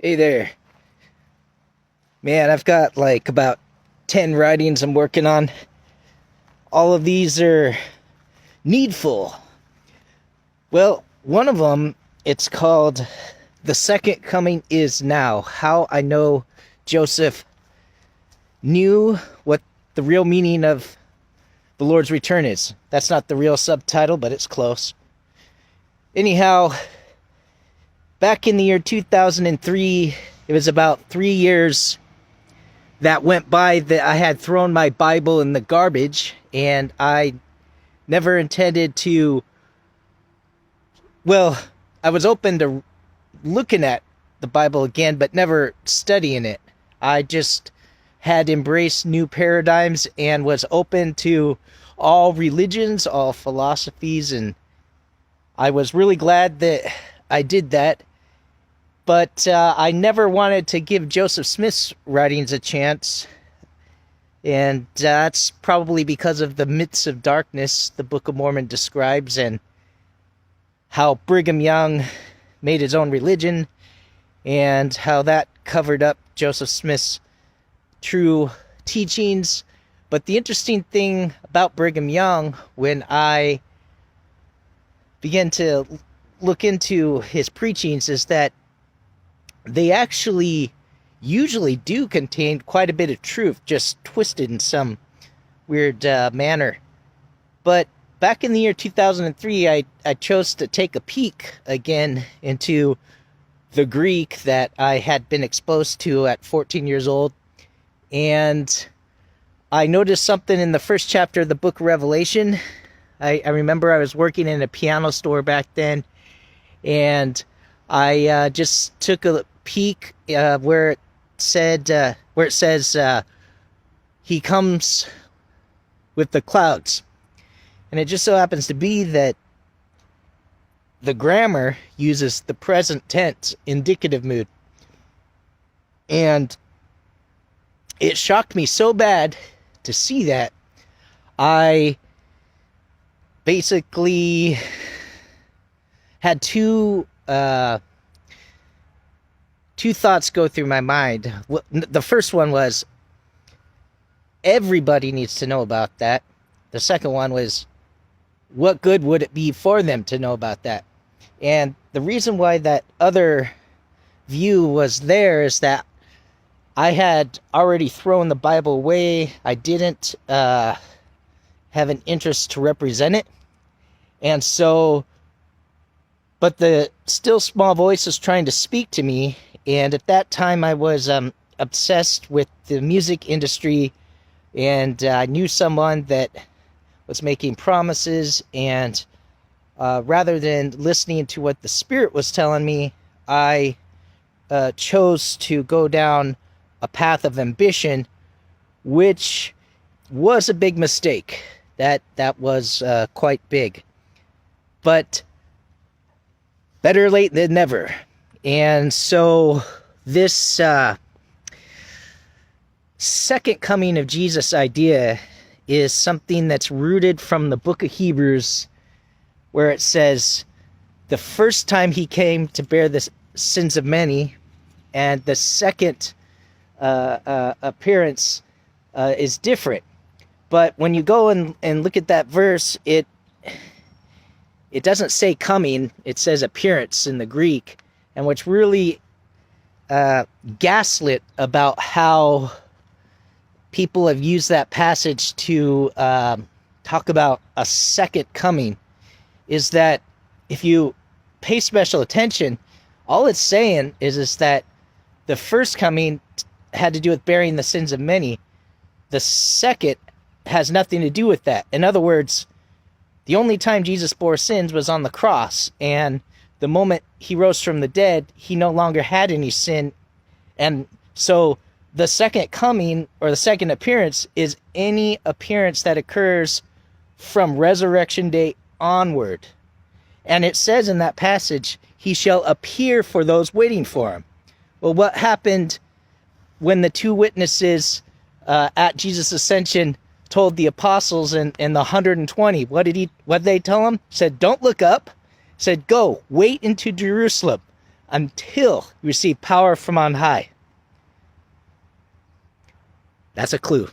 Hey there. Man, I've got like about 10 writings I'm working on. All of these are needful. Well, one of them, it's called The Second Coming Is Now. How I Know Joseph Knew What the Real Meaning of the Lord's Return is. That's not the real subtitle, but it's close. Anyhow, back in the year 2003, it was about 3 years that went by that I had thrown my Bible in the garbage, and I never intended to, well, I was open to looking at the Bible again, but never studying it. I just had embraced new paradigms and was open to all religions, all philosophies, and I was really glad that I did that. But I never wanted to give Joseph Smith's writings a chance. And that's probably because of the myths of darkness the Book of Mormon describes, and how Brigham Young made his own religion, and how that covered up Joseph Smith's true teachings. But the interesting thing about Brigham Young, when I began to look into his preachings, is that they actually usually do contain quite a bit of truth, just twisted in some weird manner. But back in the year 2003, I chose to take a peek again into the Greek that I had been exposed to at 14 years old. And I noticed something in the first chapter of the book of Revelation. I remember I was working in a piano store back then, and I just took a peek where it says he comes with the clouds, and it just so happens to be that the grammar uses the present tense indicative mood, and it shocked me so bad to see that I basically had two thoughts go through my mind. The first one was, everybody needs to know about that. The second one was, what good would it be for them to know about that? And the reason why that other view was there is that I had already thrown the Bible away. I didn't have an interest to represent it. And so, but the still small voice was trying to speak to me. And at that time, I was obsessed with the music industry, and I knew someone that was making promises, and rather than listening to what the Spirit was telling me, I chose to go down a path of ambition, which was a big mistake. That was quite big. But better late than never. And so this second coming of Jesus idea is something that's rooted from the book of Hebrews, where it says the first time he came to bear the sins of many, and the second appearance is different. But when you go and look at that verse, it doesn't say coming, it says appearance in the Greek. And what's really gaslit about how people have used that passage to talk about a second coming is that if you pay special attention, all it's saying is that the first coming had to do with bearing the sins of many. The second has nothing to do with that. In other words, the only time Jesus bore sins was on the cross, and the moment he rose from the dead, he no longer had any sin. And so the second coming, or the second appearance, is any appearance that occurs from resurrection day onward. And it says in that passage, he shall appear for those waiting for him. Well, what happened when the two witnesses at Jesus' ascension told the apostles and the 120? What did they tell them? Said, don't look up. Said, go, wait into Jerusalem. until you receive power from on high. That's a clue.